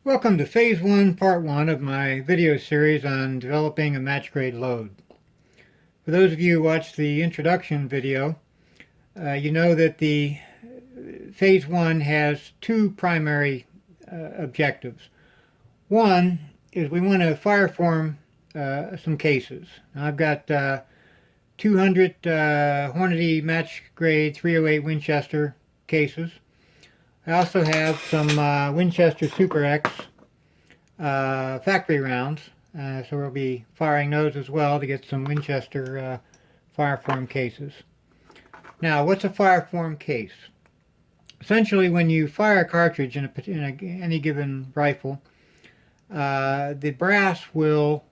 Welcome to Phase 1, Part 1 of my video series on developing a match grade load. For those of you who watched the introduction video, you know that the Phase 1 has two primary objectives. One is we want to fireform some cases. Now, I've got 200 Hornady match grade 308 Winchester cases. I also have some Winchester Super X factory rounds, so we'll be firing those as well to get some Winchester fireform cases. Now, what's a fireform case? Essentially, when you fire a cartridge in any given rifle, the brass will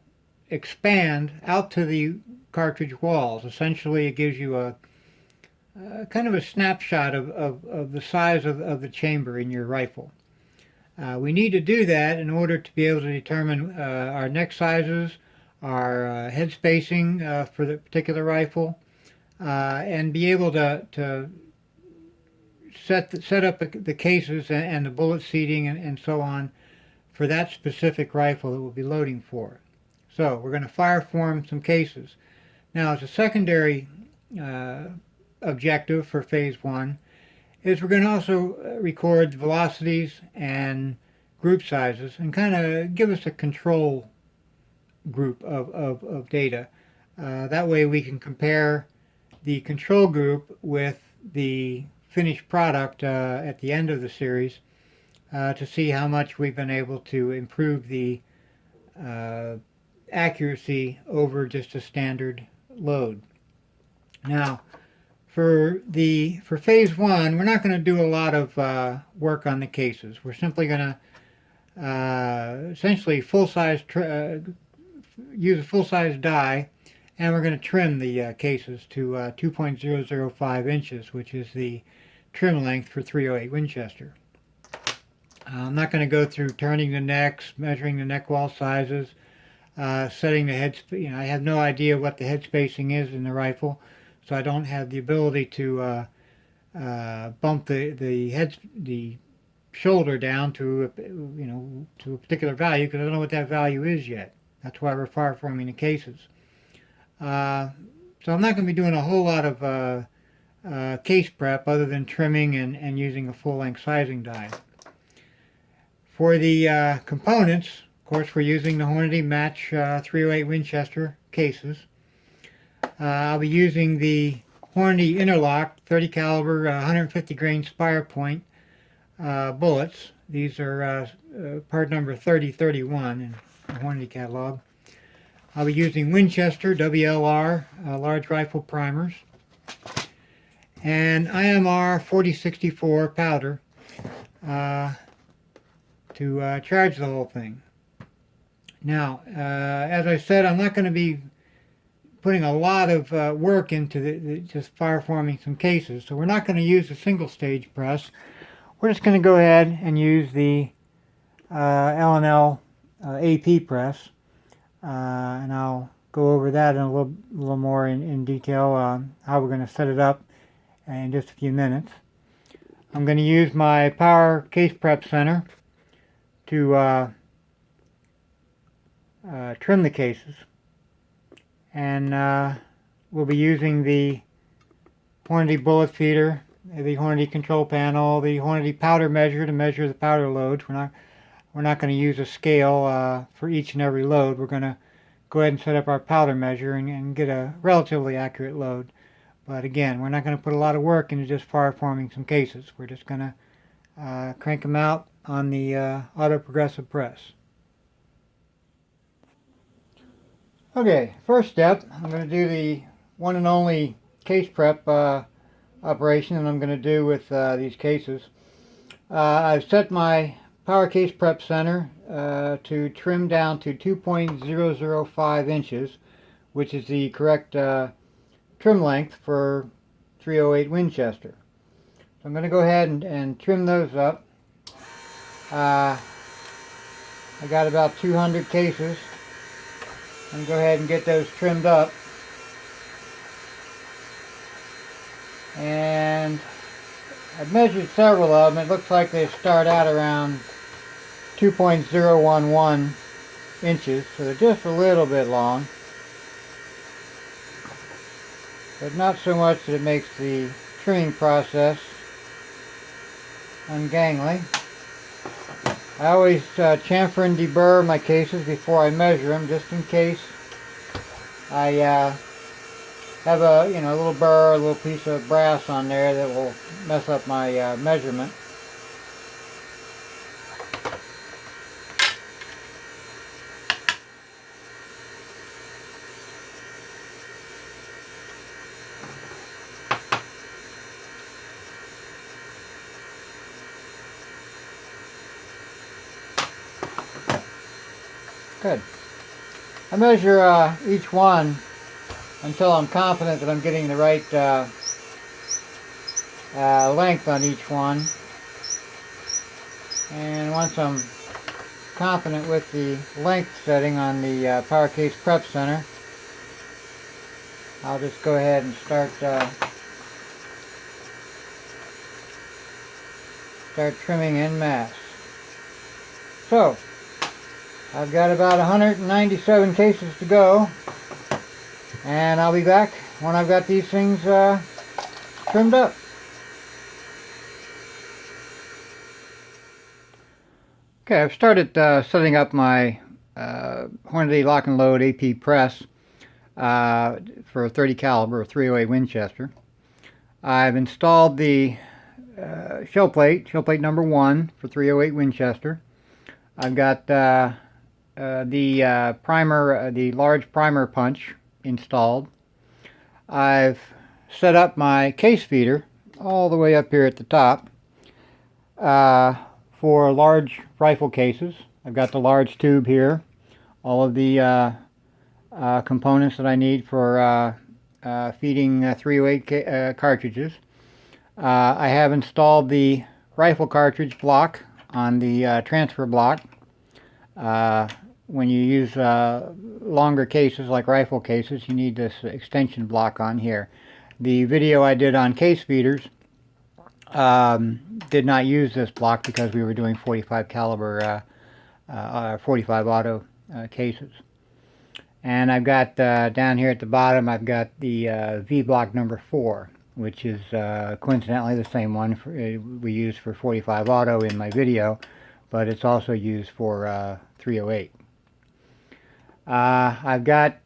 expand out to the cartridge walls. Essentially, it gives you a kind of a snapshot of the size of the chamber in your rifle. We need to do that in order to be able to determine our neck sizes, our head spacing for the particular rifle, and be able to set up the cases and the bullet seating and so on for that specific rifle that we'll be loading for. So we're going to fireform some cases. Now, as a secondary objective for Phase 1 is we're going to also record velocities and group sizes and kind of give us a control group of data. That way we can compare the control group with the finished product at the end of the series to see how much we've been able to improve the accuracy over just a standard load. Now, for Phase 1, we're not going to do a lot of work on the cases. We're simply going to essentially use a full-size die, and we're going to trim the cases to 2.005 inches, which is the trim length for 308 Winchester. I'm not going to go through turning the necks, measuring the neck wall sizes, setting the head. I have no idea what the head spacing is in the rifle, so I don't have the ability to bump the shoulder down to to a particular value because I don't know what that value is yet. That's why we're fireforming the cases. So I'm not going to be doing a whole lot of case prep other than trimming and using a full-length sizing die. For the components, of course, we're using the Hornady Match 308 Winchester cases. I'll be using the Hornady Interlock 30 caliber 150 grain Spire Point bullets. These are part number 3031 in the Hornady catalog. I'll be using Winchester WLR large rifle primers and IMR 4064 powder to charge the whole thing. Now, as I said, I'm not going to be putting a lot of work into just fireforming some cases, so we're not going to use a single stage press. We're just going to go ahead and use the L&L AP press, and I'll go over that in a little more in detail, how we're going to set it up in just a few minutes. I'm going to use my Power Case Prep Center to trim the cases, and we'll be using the Hornady bullet feeder, the Hornady control panel, the Hornady powder measure to measure the powder loads. We're not going to use a scale for each and every load. We're going to go ahead and set up our powder measure and get a relatively accurate load. But again, we're not going to put a lot of work into just fireforming some cases. We're just going to crank them out on the auto progressive press. Okay, first step, I'm going to do the one and only case prep operation that I'm going to do with these cases. I've set my Power Case Prep Center to trim down to 2.005 inches, which is the correct trim length for 308 Winchester. So I'm going to go ahead and trim those up. I got about 200 cases. I'm going to go ahead and get those trimmed up. And I've measured several of them. It looks like they start out around 2.011 inches, so they're just a little bit long, but not so much that it makes the trimming process ungainly. I always chamfer and deburr my cases before I measure them, just in case I have a little burr, a little piece of brass on there that will mess up my measurement. Good. I measure each one until I'm confident that I'm getting the right length on each one. And once I'm confident with the length setting on the Power Case Prep Center, I'll just go ahead and start trimming en masse. So, I've got about 197 cases to go, and I'll be back when I've got these things trimmed up. Okay, I've started setting up my Hornady Lock and Load AP press for a 30 caliber, 308 Winchester. I've installed the shell plate number 1 for 308 Winchester. I've got the primer, the large primer punch installed. I've set up my case feeder all the way up here at the top for large rifle cases. I've got the large tube here, all of the components that I need for feeding 308 cartridges. I have installed the rifle cartridge block on the transfer block. When you use longer cases like rifle cases, you need this extension block on here. The video I did on case feeders did not use this block because we were doing 45 caliber 45 auto cases. And I've got down here at the bottom, I've got the V block number 4, which is coincidentally the same one we used for 45 auto in my video, but it's also used for 308. I've got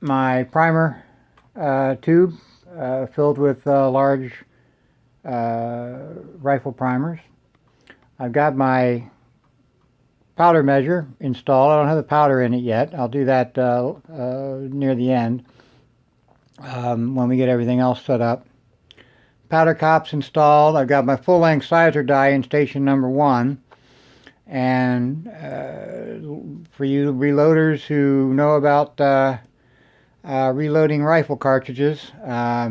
my primer tube filled with large rifle primers. I've got my powder measure installed. I don't have the powder in it yet. I'll do that near the end when we get everything else set up. Powder cops installed. I've got my full-length sizer die in station number 1. And for you reloaders who know about reloading rifle cartridges,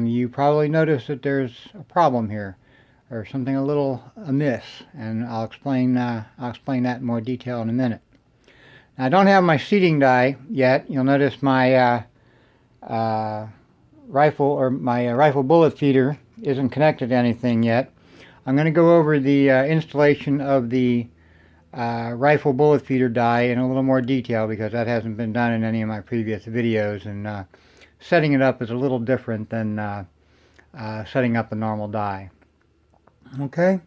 you probably notice that there's a problem here, or something a little amiss, and I'll explain that in more detail in a minute. Now, I don't have my seating die yet. You'll notice my rifle bullet feeder isn't connected to anything yet. I'm going to go over the installation of the rifle bullet feeder die in a little more detail because that hasn't been done in any of my previous videos, and setting it up is a little different than setting up a normal die. Okay,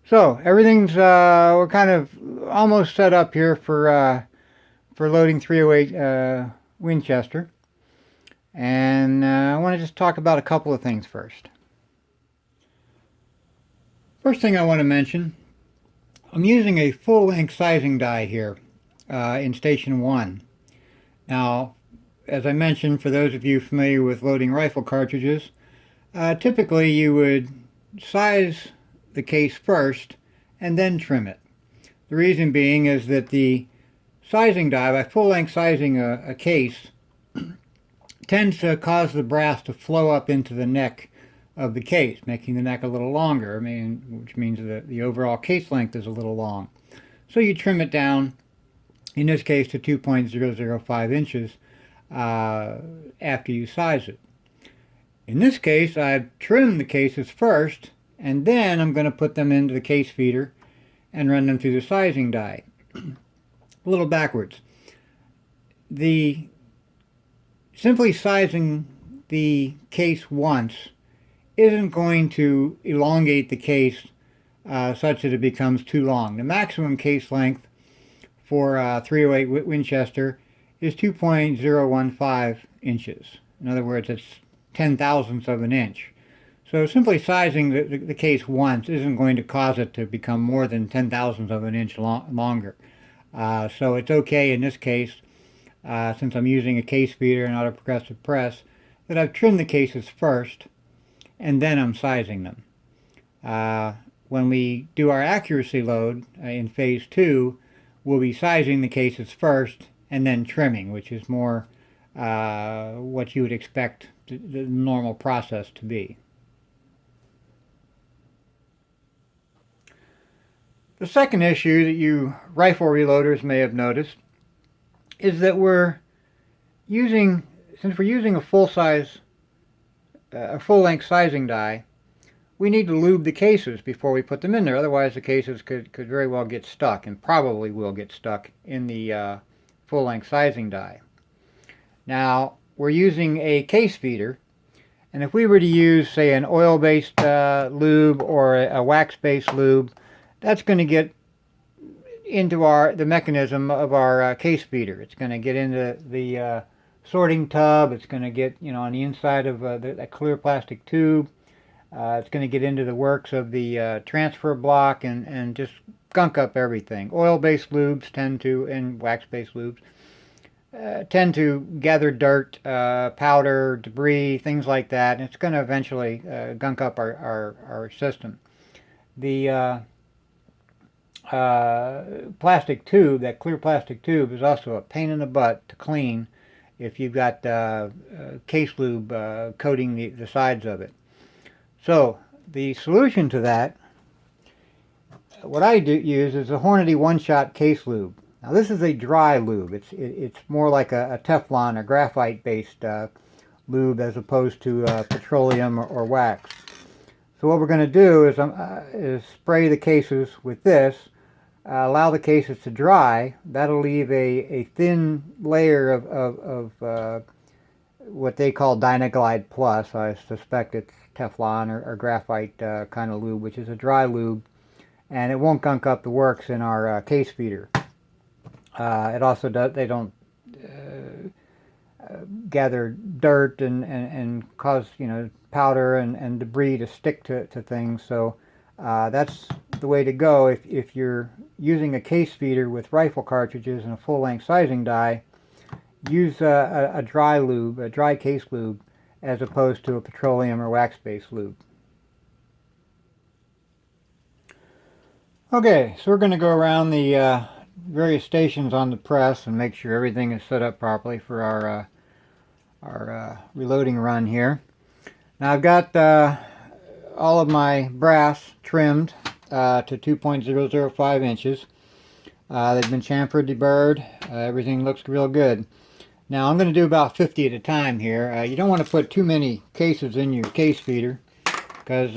so everything's we're kind of almost set up here for loading 308 Winchester, and I want to just talk about a couple of things first. First thing I want to mention, I'm using a full-length sizing die here in station 1. Now, as I mentioned, for those of you familiar with loading rifle cartridges, typically you would size the case first and then trim it. The reason being is that the sizing die, by full-length sizing a case, tends to cause the brass to flow up into the neck of the case, making the neck a little longer, which means that the overall case length is a little long. So you trim it down, in this case to 2.005 inches after you size it. In this case, I've trimmed the cases first, and then I'm going to put them into the case feeder and run them through the sizing die. a little backwards. Simply sizing the case once isn't going to elongate the case such that it becomes too long. The maximum case length for 308 Winchester is 2.015 inches. In other words, it's 10,000ths of an inch. So simply sizing the case once isn't going to cause it to become more than 10,000ths of an inch longer. So it's okay in this case, since I'm using a case feeder and not a progressive press, that I've trimmed the cases first and then I'm sizing them. When we do our accuracy load in phase 2, we'll be sizing the cases first and then trimming, which is more what you would expect the normal process to be. The second issue that you rifle reloaders may have noticed is that since we're using a full-length sizing die, we need to lube the cases before we put them in there. Otherwise, the cases could very well get stuck, and probably will get stuck in the full-length sizing die. Now, we're using a case feeder, and if we were to use, say, an oil-based lube or a wax-based lube, that's going to get into the mechanism of our case feeder. It's going to get into the sorting tub. It's going to get, on the inside of that clear plastic tube. It's going to get into the works of the transfer block and just gunk up everything. Oil-based lubes and wax-based lubes tend to gather dirt, powder, debris, things like that, and it's going to eventually gunk up our system. The plastic tube, that clear plastic tube, is also a pain in the butt to clean if you've got case lube coating the sides of it. So the solution to that, what I use is a Hornady one-shot case lube. Now this is a dry lube. It's more like a Teflon or graphite-based lube as opposed to petroleum or wax. So what we're going to do is spray the cases with this, allow the cases to dry. That'll leave a thin layer of what they call Dynaglide Plus. I suspect it's Teflon or graphite kind of lube, which is a dry lube, and it won't gunk up the works in our case feeder. It also they don't gather dirt and cause powder and debris to stick to things. So that's the way to go if you're using a case feeder with rifle cartridges and a full-length sizing die. Use a dry lube, a dry case lube, as opposed to a petroleum or wax-based lube. Okay, so we're going to go around the various stations on the press and make sure everything is set up properly for our reloading run here. Now I've got all of my brass trimmed to 2.005 inches. They've been chamfered, deburred. Everything looks real good. Now I'm going to do about 50 at a time here. You don't want to put too many cases in your case feeder, because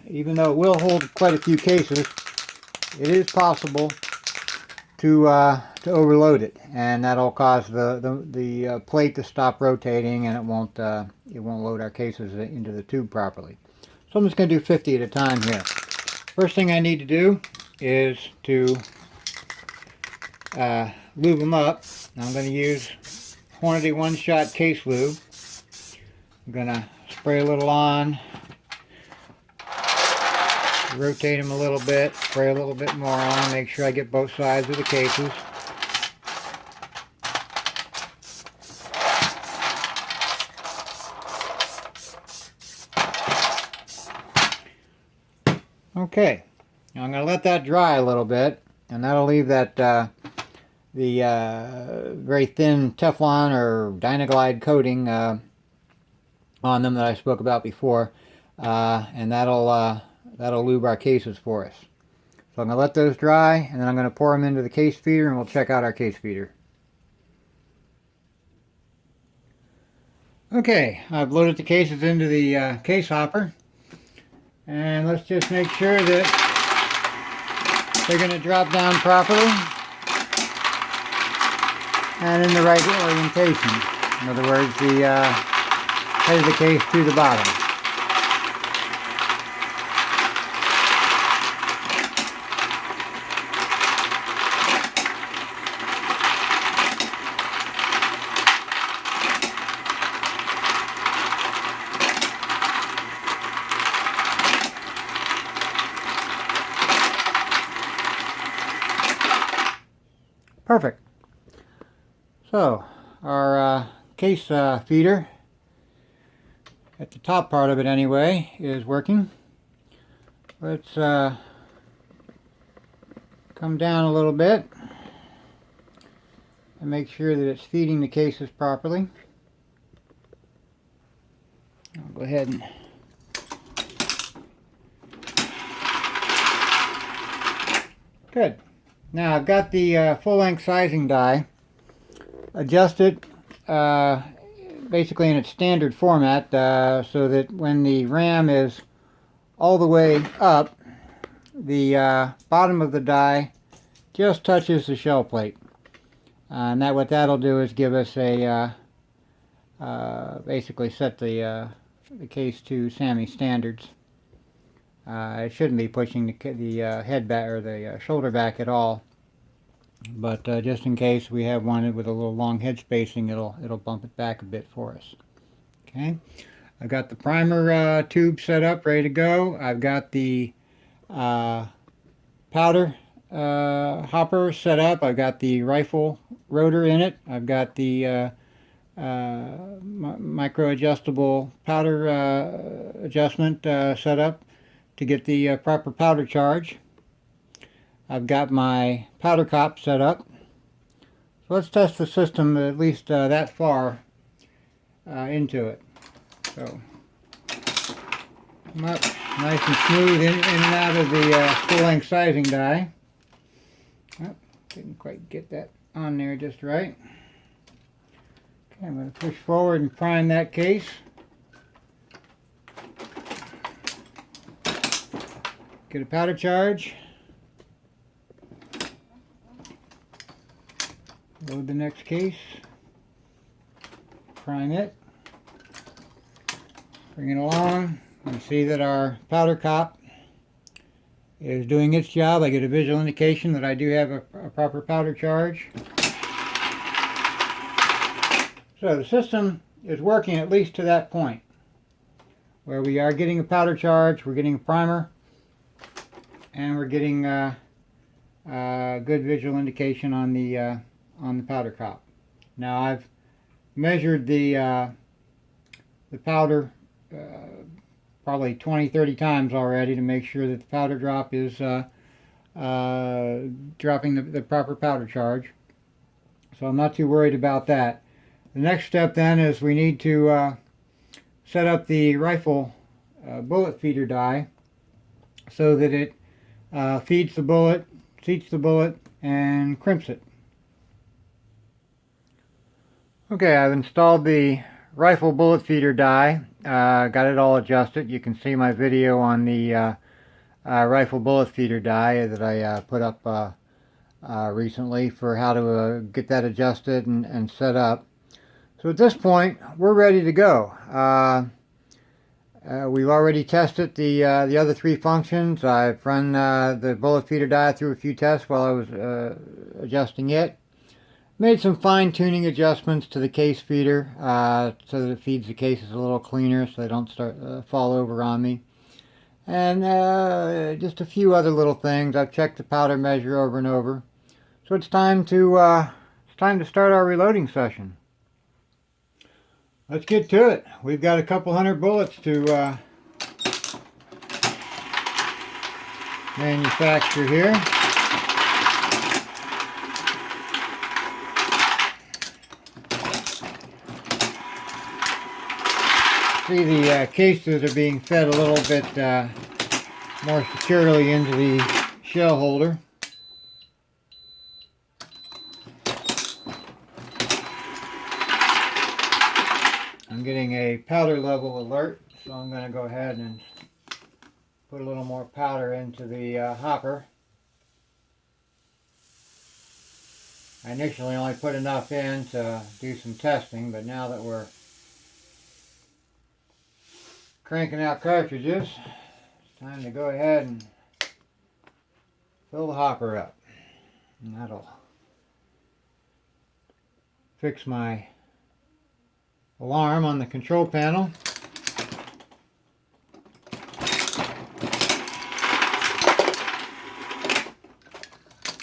even though it will hold quite a few cases, it is possible to overload it, and that'll cause the plate to stop rotating, and it won't load our cases into the tube properly. So I'm just going to do 50 at a time here. First thing I need to do is to lube them up. Now I'm going to use Hornady one-shot case lube. I'm going to spray a little on, rotate them a little bit, spray a little bit more on, make sure I get both sides of the cases. Okay, now I'm going to let that dry a little bit, and that'll leave that the very thin Teflon or Dynaglide coating on them that I spoke about before, and that'll lube our cases for us. So I'm going to let those dry, and then I'm going to pour them into the case feeder, and we'll check out our case feeder. Okay, I've loaded the cases into the case hopper, and let's just make sure that they're going to drop down properly. and in the right orientation. In other words, the head of the case to the bottom. Perfect. So, our case feeder, at the top part of it anyway, is working. Let's come down a little bit and make sure that it's feeding the cases properly. I'll go ahead and good. Now I've got the full-length sizing die adjusted basically in its standard format so that when the ram is all the way up, the bottom of the die just touches the shell plate. And what that'll do is give us a basically set the case to SAMI standards. It shouldn't be pushing the head back or the shoulder back at all, but just in case we have one with a little long head spacing, it'll bump it back a bit for us. Okay, I've got the primer tube set up, ready to go. I've got the powder hopper set up. I've got the rifle rotor in it. I've got the micro adjustable powder adjustment set up to get the proper powder charge. I've got my powder cop set up. So let's test the system at least that far into it. So come up nice and smooth in and out of the full-length sizing die. Oh, didn't quite get that on there just right. Okay, I'm going to push forward and prime that case. Get a powder charge. Load the next case. Prime it. Bring it along. You see that our powder cop is doing its job. I get a visual indication that I do have a proper powder charge. So the system is working at least to that point, where we are getting a powder charge, we're getting a primer, and we're getting good visual indication on the powder cop. Now I've measured the powder probably 20-30 times already to make sure that the powder drop is dropping the proper powder charge. So I'm not too worried about that. The next step then is we need to set up the rifle bullet feeder die so that it feeds the bullet, seats the bullet, and crimps it. Okay, I've installed the rifle bullet feeder die, got it all adjusted. You can see my video on the rifle bullet feeder die that I put up recently for how to get that adjusted and set up. So at this point, we're ready to go. We've already tested the other three functions. I've run the bullet feeder die through a few tests while I was adjusting it. Made some fine-tuning adjustments to the case feeder so that it feeds the cases a little cleaner so they don't start fall over on me. And just a few other little things. I've checked the powder measure over and over. So it's time to start our reloading session. Let's get to it. We've got a couple hundred bullets to manufacture here. See, the cases are being fed a little bit more securely into the shell holder. I'm getting a powder level alert, so I'm going to go ahead and put a little more powder into the hopper. I initially only put enough in to do some testing, but now that we're cranking out cartridges, it's time to go ahead and fill the hopper up. And that'll fix my alarm on the control panel.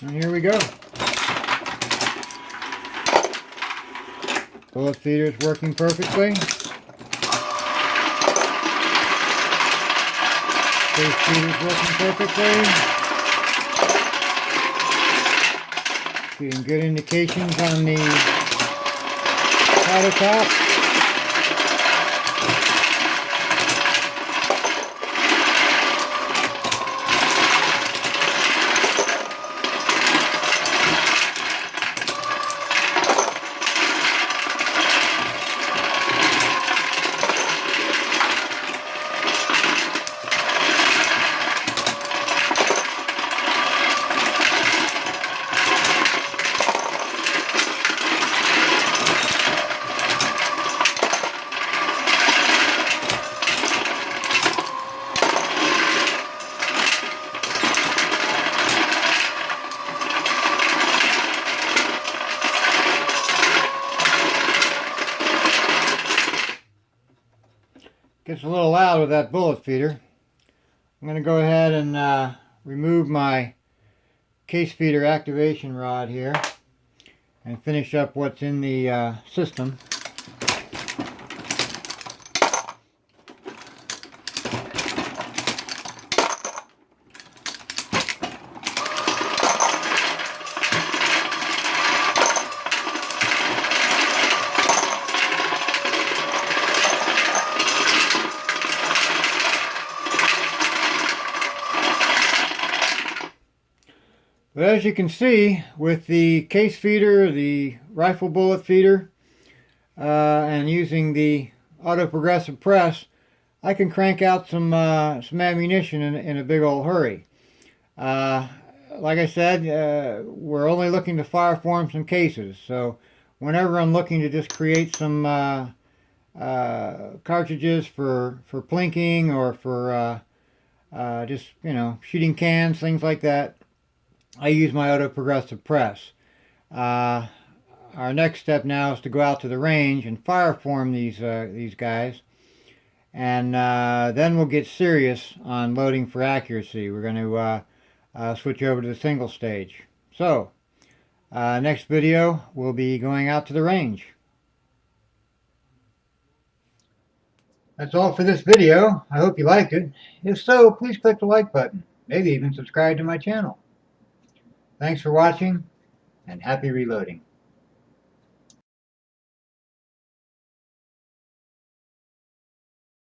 And here we go. Bullet feeder is working perfectly. Case feeder is working perfectly. Getting good indications on the powder top. Gets a little loud with that bullet feeder. I'm going to go ahead and remove my case feeder activation rod here and finish up what's in the system. But as you can see, with the case feeder, the rifle bullet feeder, and using the auto progressive press, I can crank out some ammunition in a big old hurry. Like I said, we're only looking to fire form some cases, so whenever I'm looking to just create some cartridges for plinking or for just, you know, shooting cans, things like that, I use my auto progressive press. Our next step now is to go out to the range and fire form these guys, and then we'll get serious on loading for accuracy. We're going to switch over to the single stage. So next video we'll be going out to the range. That's all for this video. I hope you liked it. If so, please click the like button. Maybe even subscribe to my channel. Thanks for watching, and happy reloading.